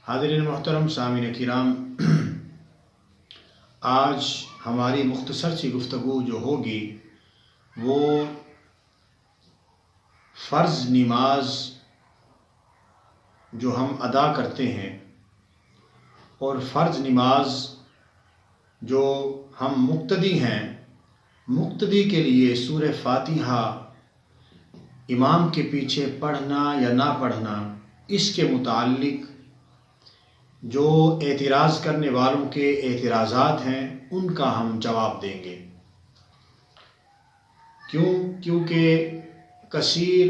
حاضرین محترم سامعین کرام، آج ہماری مختصر سی گفتگو جو ہوگی وہ فرض نماز جو ہم ادا کرتے ہیں اور فرض نماز جو ہم مقتدی ہیں، مقتدی کے لیے سورہ فاتحہ امام کے پیچھے پڑھنا یا نہ پڑھنا، اس کے متعلق جو اعتراض کرنے والوں کے اعتراضات ہیں ان کا ہم جواب دیں گے۔ کیونکہ کثیر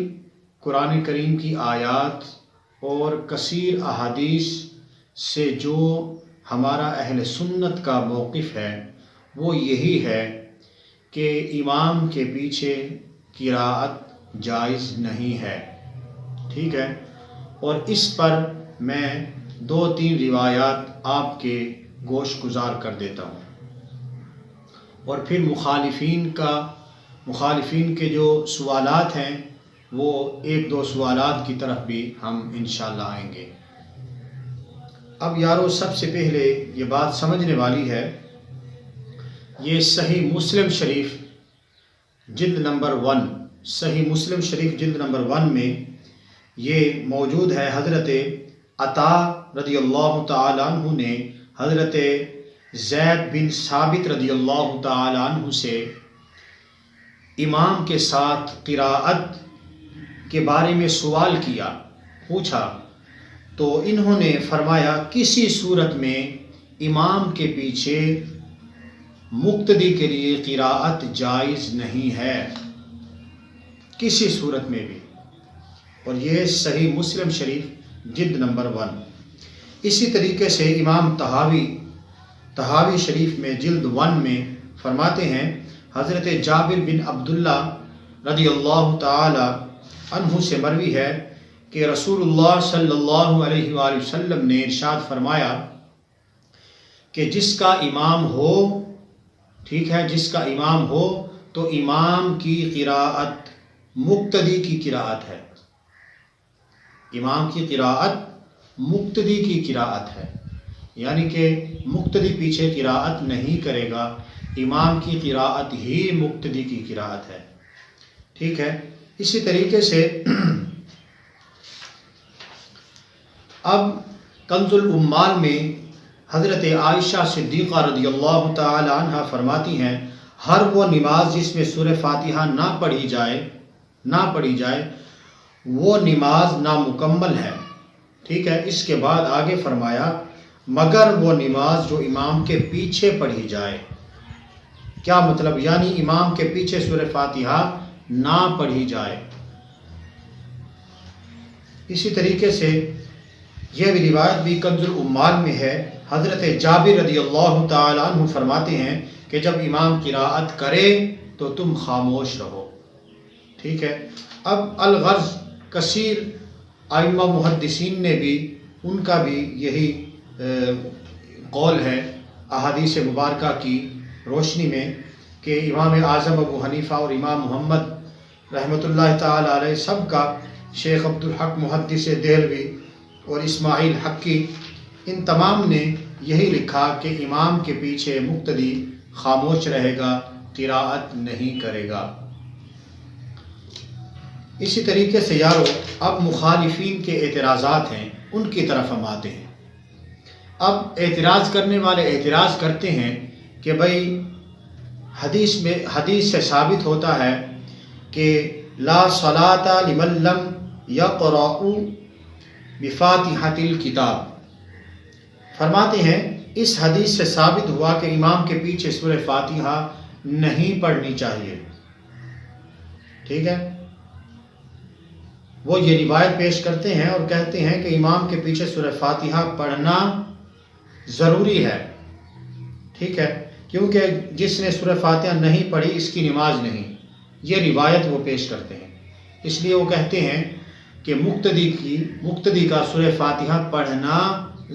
قرآن کریم کی آیات اور کثیر احادیث سے جو ہمارا اہل سنت کا موقف ہے وہ یہی ہے کہ امام کے پیچھے قراءت جائز نہیں ہے، ٹھیک ہے۔ اور اس پر میں 2-3 روایات آپ کے گوش گزار کر دیتا ہوں، اور پھر مخالفین کے جو سوالات ہیں وہ 1-2 سوالات کی طرف بھی ہم انشاءاللہ آئیں گے۔ اب یارو، سب سے پہلے یہ بات سمجھنے والی ہے، یہ صحیح مسلم شریف جلد نمبر 1، صحیح مسلم شریف جلد نمبر 1 میں یہ موجود ہے۔ حضرت عطا رضی اللہ تعالی عنہ نے حضرت زید بن ثابت رضی اللہ تعالی عنہ سے امام کے ساتھ قراءت کے بارے میں سوال کیا، پوچھا، تو انہوں نے فرمایا کسی صورت میں امام کے پیچھے مقتدی کے لیے قراءت جائز نہیں ہے، کسی صورت میں بھی۔ اور یہ صحیح مسلم شریف جلد نمبر 1۔ اسی طریقے سے امام طحاوی شریف میں جلد 1 میں فرماتے ہیں، حضرت جابر بن عبداللہ رضی اللہ تعالی عنہ سے مروی ہے کہ رسول اللہ صلی اللہ علیہ وآلہ وسلم نے ارشاد فرمایا کہ جس کا امام ہو، ٹھیک ہے، جس کا امام ہو تو امام کی قراءت مقتدی کی قراءت ہے، امام کی قراءت مقتدی کی قراءت ہے، یعنی کہ مقتدی پیچھے قراءت نہیں کرے گا، امام کی قراءت ہی مقتدی کی قراءت ہے، ٹھیک ہے۔ اسی طریقے سے اب کنز العمال میں حضرت عائشہ صدیقہ رضی اللہ تعالی عنہ فرماتی ہیں، ہر وہ نماز جس میں سورہ فاتحہ نہ پڑھی جائے وہ نماز نامکمل ہے، ٹھیک ہے۔ اس کے بعد آگے فرمایا مگر وہ نماز جو امام کے پیچھے پڑھی جائے۔ کیا مطلب؟ یعنی امام کے پیچھے سورہ فاتحہ نہ پڑھی جائے۔ اسی طریقے سے یہ بھی روایت بھی کنز العمال میں ہے، حضرت جابر رضی اللہ تعالی عنہ فرماتے ہیں کہ جب امام قراءت کرے تو تم خاموش رہو، ٹھیک ہے۔ اب الغرض کثیر ائمہ محدثین نے بھی، ان کا بھی یہی قول ہے احادیث مبارکہ کی روشنی میں کہ امام اعظم ابو حنیفہ اور امام محمد رحمۃ اللہ تعالی علیہ سب کا، شیخ عبدالحق محدث دہلوی اور اسماعیل حقی، ان تمام نے یہی لکھا کہ امام کے پیچھے مقتدی خاموش رہے گا، قراءت نہیں کرے گا۔ اسی طریقے سے یارو، اب مخالفین کے اعتراضات ہیں، ان کی طرف ہم آتے ہیں۔ اب اعتراض کرنے والے اعتراض کرتے ہیں کہ بھائی حدیث سے ثابت ہوتا ہے کہ لا صلاۃ لمن لم یقرأ بفاتحۃ الکتاب، فرماتے ہیں اس حدیث سے ثابت ہوا کہ امام کے پیچھے سورہ فاتحہ نہیں پڑھنی چاہیے، ٹھیک ہے۔ وہ یہ روایت پیش کرتے ہیں اور کہتے ہیں کہ امام کے پیچھے سورہ فاتحہ پڑھنا ضروری ہے، ٹھیک ہے، کیونکہ جس نے سورہ فاتحہ نہیں پڑھی اس کی نماز نہیں، یہ روایت وہ پیش کرتے ہیں۔ اس لیے وہ کہتے ہیں کہ مقتدی کا سورہ فاتحہ پڑھنا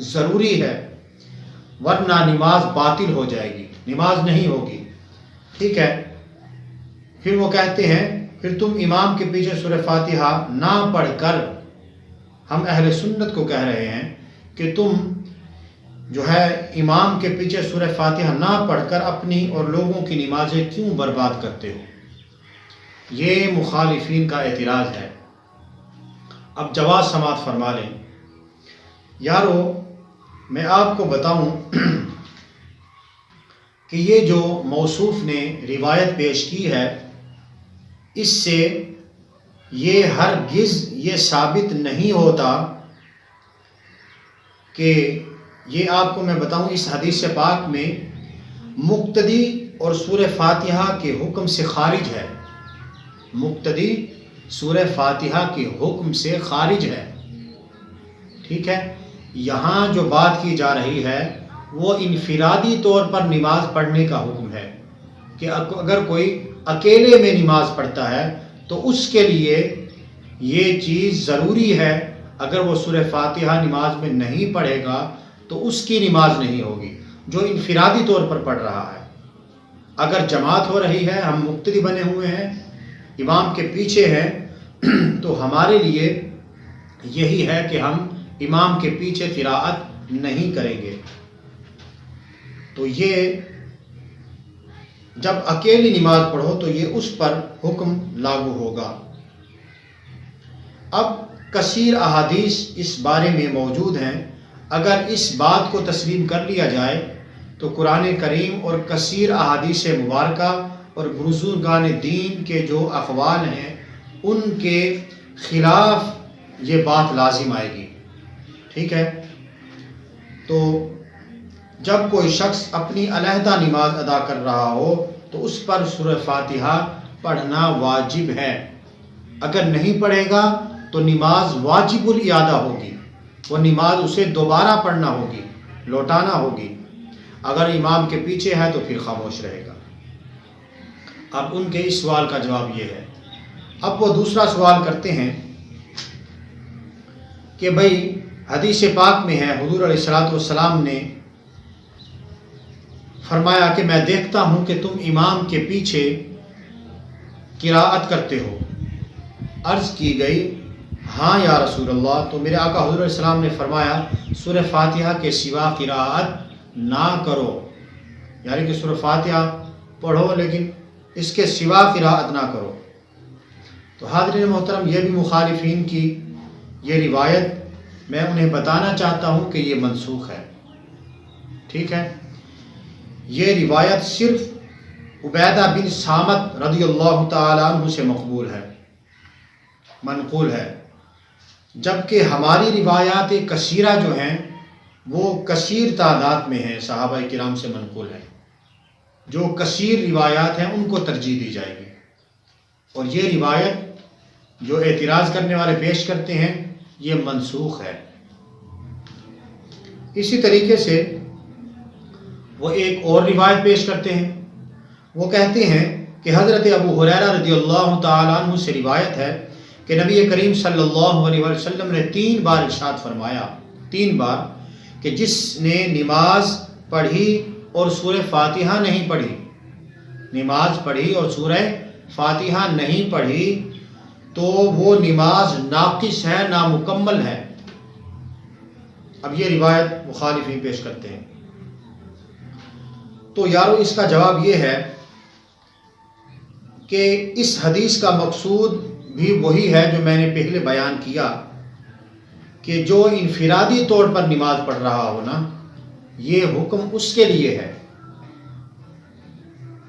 ضروری ہے، ورنہ نماز باطل ہو جائے گی، نماز نہیں ہوگی، ٹھیک ہے۔ پھر وہ کہتے ہیں پھر تم امام کے پیچھے سورہ فاتحہ نہ پڑھ کر، ہم اہل سنت کو کہہ رہے ہیں کہ تم جو ہے امام کے پیچھے سورہ فاتحہ نہ پڑھ کر اپنی اور لوگوں کی نمازیں کیوں برباد کرتے ہو؟ یہ مخالفین کا اعتراض ہے۔ اب جواب سماعت فرما لیں۔ یارو میں آپ کو بتاؤں کہ یہ جو موصوف نے روایت پیش کی ہے، اس سے یہ ہرگز یہ ثابت نہیں ہوتا کہ یہ آپ کو میں بتاؤں اس حدیث پاک میں مقتدی اور سورہ فاتحہ کے حکم سے خارج ہے۔ مقتدی سورہ فاتحہ کے حکم سے خارج ہے، ٹھیک ہے۔ یہاں جو بات کی جا رہی ہے وہ انفرادی طور پر نماز پڑھنے کا حکم ہے کہ اگر کوئی اکیلے میں نماز پڑھتا ہے تو اس کے لیے یہ چیز ضروری ہے، اگر وہ سورہ فاتحہ نماز میں نہیں پڑھے گا تو اس کی نماز نہیں ہوگی جو انفرادی طور پر پڑھ رہا ہے۔ اگر جماعت ہو رہی ہے، ہم مقتدی بنے ہوئے ہیں، امام کے پیچھے ہیں، تو ہمارے لیے یہی ہے کہ ہم امام کے پیچھے قراءت نہیں کریں گے۔ تو یہ جب اکیلی نماز پڑھو تو یہ اس پر حکم لاگو ہوگا۔ اب کثیر احادیث اس بارے میں موجود ہیں۔ اگر اس بات کو تسلیم کر لیا جائے تو قرآن کریم اور کثیر احادیث مبارکہ اور بزرگان دین کے جو اقوال ہیں ان کے خلاف یہ بات لازم آئے گی، ٹھیک ہے۔ تو جب کوئی شخص اپنی علیحدہ نماز ادا کر رہا ہو تو اس پر سورہ فاتحہ پڑھنا واجب ہے۔ اگر نہیں پڑھے گا تو نماز واجب الاعادہ ہوگی، وہ نماز اسے دوبارہ پڑھنا ہوگی، لوٹانا ہوگی۔ اگر امام کے پیچھے ہے تو پھر خاموش رہے گا۔ اب ان کے اس سوال کا جواب یہ ہے۔ اب وہ دوسرا سوال کرتے ہیں کہ بھئی حدیث پاک میں ہے حضور علیہ الصلوۃ والسلام نے فرمایا کہ میں دیکھتا ہوں کہ تم امام کے پیچھے قراءت کرتے ہو۔ عرض کی گئی ہاں یا رسول اللہ، تو میرے آقا حضور علیہ السلام نے فرمایا سورہ فاتحہ کے سوا قراءت نہ کرو، یعنی کہ سورہ فاتحہ پڑھو لیکن اس کے سوا قراءت نہ کرو۔ تو حاضرین محترم، یہ بھی مخالفین کی یہ روایت میں انہیں بتانا چاہتا ہوں کہ یہ منسوخ ہے، ٹھیک ہے۔ یہ روایت صرف عبیدہ بن صامت رضی اللہ تعالیٰ عنہ سے مقبول ہے، منقول ہے، جبکہ ہماری روایات کثیرہ جو ہیں وہ کثیر تعداد میں ہیں، صحابہ کرام سے منقول ہے۔ جو کثیر روایات ہیں ان کو ترجیح دی جائے گی، اور یہ روایت جو اعتراض کرنے والے پیش کرتے ہیں یہ منسوخ ہے۔ اسی طریقے سے وہ ایک اور روایت پیش کرتے ہیں۔ وہ کہتے ہیں کہ حضرت ابو ہریرہ رضی اللہ تعالیٰ عنہ سے روایت ہے کہ نبی کریم صلی اللہ علیہ وسلم نے 3 بار ارشاد فرمایا، 3 بار، کہ جس نے نماز پڑھی اور سورہ فاتحہ نہیں پڑھی، نماز پڑھی اور سورہ فاتحہ نہیں پڑھی تو وہ نماز ناقص ہے، نامکمل ہے۔ اب یہ روایت مخالفین پیش کرتے ہیں۔ تو یارو اس کا جواب یہ ہے کہ اس حدیث کا مقصود بھی وہی ہے جو میں نے پہلے بیان کیا، کہ جو انفرادی طور پر نماز پڑھ رہا ہو نا، یہ حکم اس کے لیے ہے۔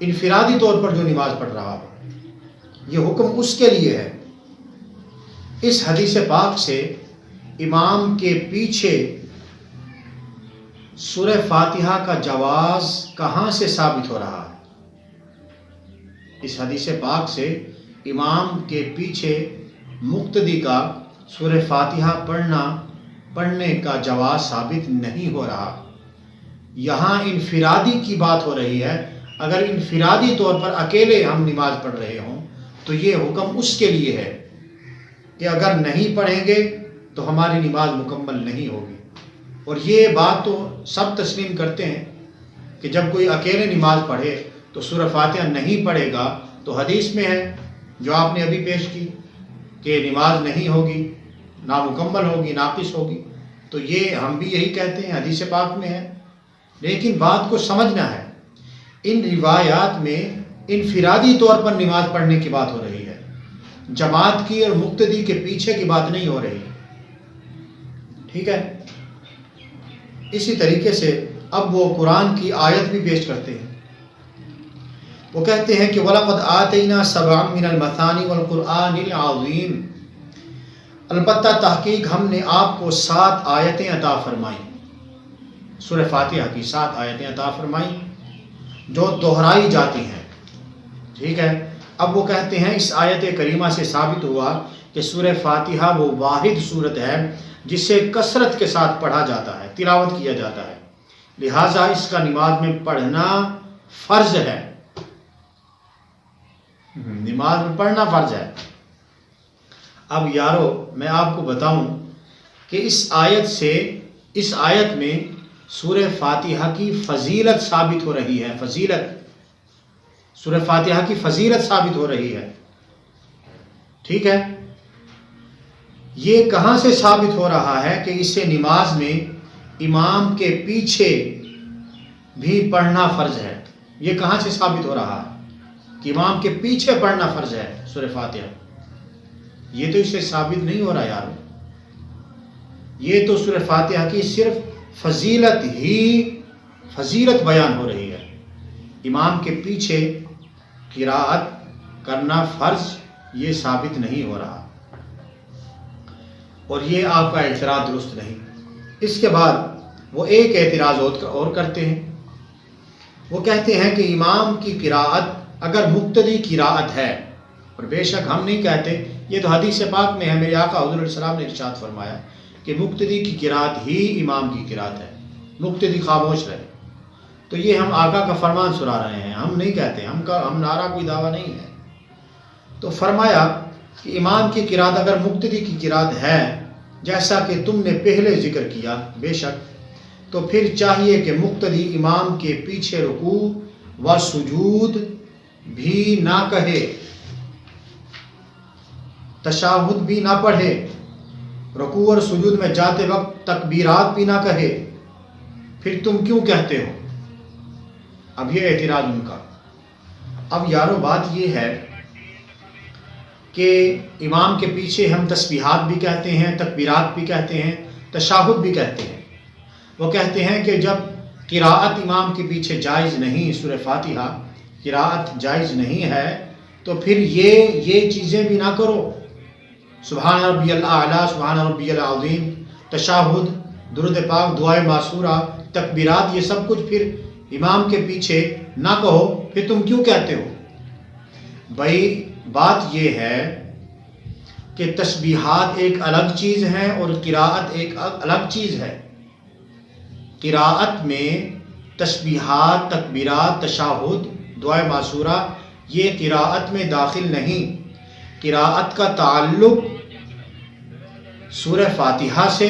انفرادی طور پر جو نماز پڑھ رہا ہو یہ حکم اس کے لیے ہے۔ اس حدیث پاک سے امام کے پیچھے سورہ فاتحہ کا جواز کہاں سے ثابت ہو رہا ہے؟ اس حدیث پاک سے امام کے پیچھے مقتدی کا سورہ فاتحہ پڑھنے کا جواز ثابت نہیں ہو رہا۔ یہاں انفرادی کی بات ہو رہی ہے۔ اگر انفرادی طور پر اکیلے ہم نماز پڑھ رہے ہوں تو یہ حکم اس کے لیے ہے کہ اگر نہیں پڑھیں گے تو ہماری نماز مکمل نہیں ہوگی۔ اور یہ بات تو سب تسلیم کرتے ہیں کہ جب کوئی اکیلے نماز پڑھے تو سورہ فاتحہ نہیں پڑھے گا تو حدیث میں ہے جو آپ نے ابھی پیش کی کہ نماز نہیں ہوگی، نامکمل ہوگی، ناقص ہوگی۔ تو یہ ہم بھی یہی کہتے ہیں، حدیث پاک میں ہے، لیکن بات کو سمجھنا ہے، ان روایات میں انفرادی طور پر نماز پڑھنے کی بات ہو رہی ہے، جماعت کی اور مقتدی کے پیچھے کی بات نہیں ہو رہی، ٹھیک ہے۔ اسی طریقے سے اب وہ قرآن کی آیت بھی پیش کرتے ہیں، وہ کہتے ہیں کہ وَلَقَدْ آتَيْنَا سَبْعًا مِنَ الْمَثَانِي وَالْقُرْآنِ الْعَظِيمِ، البتہ تحقیق ہم نے آپ کو 7 آیتیں عطا فرمائیں، سورہ فاتحہ کی 7 آیتیں عطا فرمائیں جو دہرائی جاتی ہیں، ٹھیک ہے۔ اب وہ کہتے ہیں اس آیت کریمہ سے ثابت ہوا کہ سورہ فاتحہ وہ واحد صورت ہے جسے کثرت کے ساتھ پڑھا جاتا ہے، تلاوت کیا جاتا ہے، لہٰذا اس کا نماز میں پڑھنا فرض ہے، نماز میں پڑھنا فرض ہے۔ اب یارو میں آپ کو بتاؤں کہ اس آیت میں سورہ فاتحہ کی فضیلت ثابت ہو رہی ہے، سورہ فاتحہ کی فضیلت ثابت ہو رہی ہے، ٹھیک ہے۔ یہ کہاں سے ثابت ہو رہا ہے کہ اس سے نماز میں امام کے پیچھے بھی پڑھنا فرض ہے؟ یہ کہاں سے ثابت ہو رہا ہے کہ امام کے پیچھے پڑھنا فرض ہے سورہ فاتحہ؟ یہ تو اس سے ثابت نہیں ہو رہا یارو، یہ تو سورہ فاتحہ کی صرف فضیلت بیان ہو رہی ہے، امام کے پیچھے قراءت کرنا فرض یہ ثابت نہیں ہو رہا، اور یہ آپ کا اعتراض درست نہیں۔ اس کے بعد وہ ایک اعتراض اور کرتے ہیں، وہ کہتے ہیں کہ امام کی قراءت اگر مقتدی قراءت ہے، اور بے شک ہم نہیں کہتے، یہ تو حدیث پاک میں ہے، میرے آقا حضور علیہ السلام نے ارشاد فرمایا کہ مقتدی کی قراءت ہی امام کی قراءت ہے، مقتدی خاموش رہے، تو یہ ہم آقا کا فرمان سنا رہے ہیں، ہم نہیں کہتے، ہم نعرہ کوئی دعویٰ نہیں ہے۔ تو فرمایا کہ امام کی قراءت اگر مقتدی کی قراءت ہے جیسا کہ تم نے پہلے ذکر کیا، بے شک، تو پھر چاہیے کہ مقتدی امام کے پیچھے رکوع و سجود بھی نہ کہے، تشہد بھی نہ پڑھے، رکوع اور سجود میں جاتے وقت تکبیرات بھی نہ کہے، پھر تم کیوں کہتے ہو؟ اب یہ اعتراض ان کا۔ اب یارو بات یہ ہے کہ امام کے پیچھے ہم تسبیحات بھی کہتے ہیں، تکبیرات بھی کہتے ہیں، تشہد بھی کہتے ہیں۔ وہ کہتے ہیں کہ جب قراءت امام کے پیچھے جائز نہیں، سورہ فاتحہ قراءت جائز نہیں ہے، تو پھر یہ چیزیں بھی نہ کرو، سبحان ربی الاعلیٰ، سبحان ربی العظیم، تشہد، درود پاک، دعائے معصورہ، تکبیرات، یہ سب کچھ پھر امام کے پیچھے نہ کہو، پھر تم کیوں کہتے ہو؟ بھائی بات یہ ہے کہ تسبیحات ایک الگ چیز ہے اور قراءت ایک الگ چیز ہے۔ قراءت میں تسبیحات، تکبیرات، تشہد، دعائے معصورہ یہ قراءت میں داخل نہیں، قراءت کا تعلق سورہ فاتحہ سے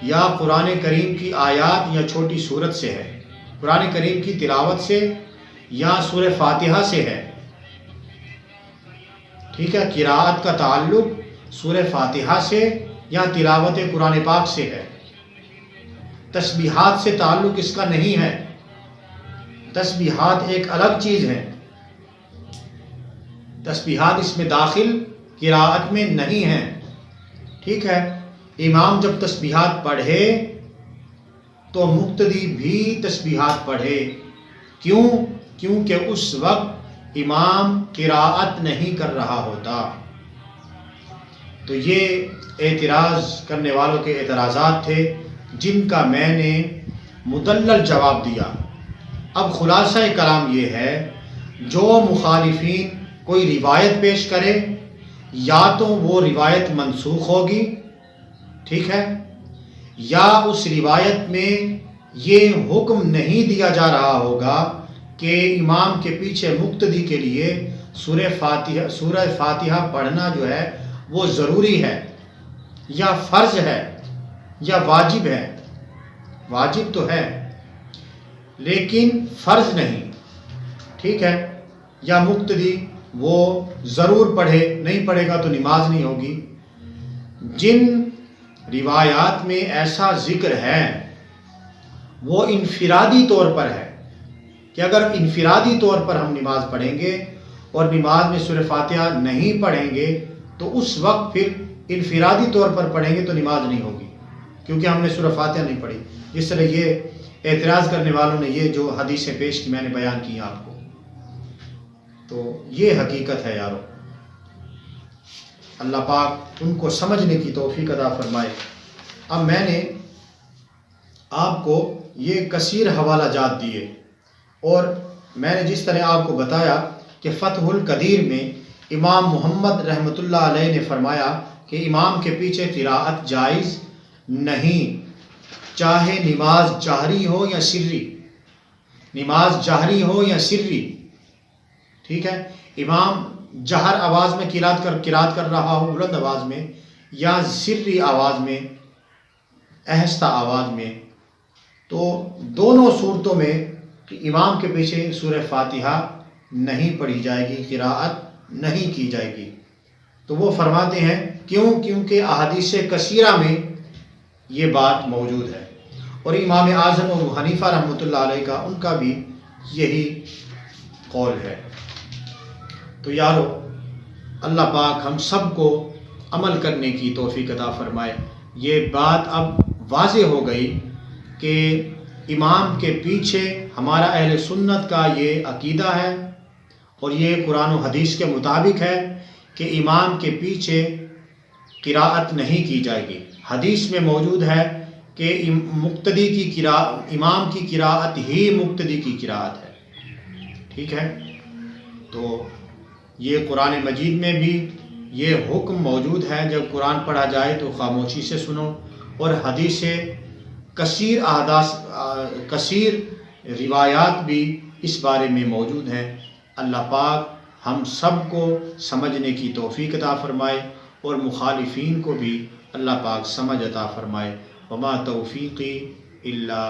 یا قرآن کریم کی آیات یا چھوٹی سورت سے ہے، قرآن کریم کی تلاوت سے یا سورہ فاتحہ سے ہے، ٹھیک ہے۔ قراءت کا تعلق سورہ فاتحہ سے یا تلاوت قرآن پاک سے ہے، تسبیحات سے تعلق اس کا نہیں ہے، تسبیحات ایک الگ چیز ہے، تسبیحات اس میں داخل قراءت میں نہیں ہیں، ٹھیک ہے۔ امام جب تسبیحات پڑھے تو مقتدی بھی تسبیحات پڑھے، کیوں؟ کیونکہ اس وقت امام قراءت نہیں کر رہا ہوتا۔ تو یہ اعتراض کرنے والوں کے اعتراضات تھے جن کا میں نے مدلل جواب دیا۔ اب خلاصہ کلام یہ ہے، جو مخالفین کوئی روایت پیش کرے یا تو وہ روایت منسوخ ہوگی، ٹھیک ہے، یا اس روایت میں یہ حکم نہیں دیا جا رہا ہوگا کہ امام کے پیچھے مقتدی کے لیے سورہ فاتحہ پڑھنا جو ہے وہ ضروری ہے یا فرض ہے یا واجب ہے۔ واجب تو ہے لیکن فرض نہیں، ٹھیک ہے، یا مقتدی وہ ضرور پڑھے، نہیں پڑھے گا تو نماز نہیں ہوگی۔ جن روایات میں ایسا ذکر ہے وہ انفرادی طور پر ہے کہ اگر انفرادی طور پر ہم نماز پڑھیں گے اور نماز میں سورہ فاتحہ نہیں پڑھیں گے تو اس وقت پھر انفرادی طور پر پڑھیں گے تو نماز نہیں ہوگی، کیونکہ ہم نے سورہ فاتحہ نہیں پڑھی. جس طرح یہ اعتراض کرنے والوں نے یہ جو حدیثیں پیش کی میں نے بیان کی آپ کو، تو یہ حقیقت ہے یارو. اللہ پاک ان کو سمجھنے کی توفیق عطا فرمائے. اب میں نے آپ کو یہ کثیر حوالہ جات دیے، اور میں نے جس طرح آپ کو بتایا کہ فتح القدیر میں امام محمد رحمۃ اللہ علیہ نے فرمایا کہ امام کے پیچھے قراءت جائز نہیں، چاہے نماز جہری ہو یا سری، نماز جہری ہو یا سری. ٹھیک ہے، امام جہر آواز میں قرات کر رہا ہو بلند آواز میں، یا سری آواز میں آہستہ آواز میں، تو دونوں صورتوں میں امام کے پیچھے سورہ فاتحہ نہیں پڑھی جائے گی، قراءت نہیں کی جائے گی. تو وہ فرماتے ہیں کیونکہ احادیث کثیرہ میں یہ بات موجود ہے، اور امام اعظم ابو حنیفہ رحمۃ اللہ علیہ کا ان کا بھی یہی قول ہے. تو یارو اللہ پاک ہم سب کو عمل کرنے کی توفیق عطا فرمائے. یہ بات اب واضح ہو گئی کہ امام کے پیچھے ہمارا اہل سنت کا یہ عقیدہ ہے، اور یہ قرآن و حدیث کے مطابق ہے کہ امام کے پیچھے قراءت نہیں کی جائے گی. حدیث میں موجود ہے کہ مقتدی کی امام کی قراءت ہی مقتدی کی قراءت ہے. ٹھیک ہے، تو یہ قرآن مجید میں بھی یہ حکم موجود ہے، جب قرآن پڑھا جائے تو خاموشی سے سنو. اور حدیث کثیر روایات بھی اس بارے میں موجود ہیں. اللہ پاک ہم سب کو سمجھنے کی توفیق عطا فرمائے، اور مخالفین کو بھی اللہ پاک سمجھ عطا فرمائے. وما توفیقی الا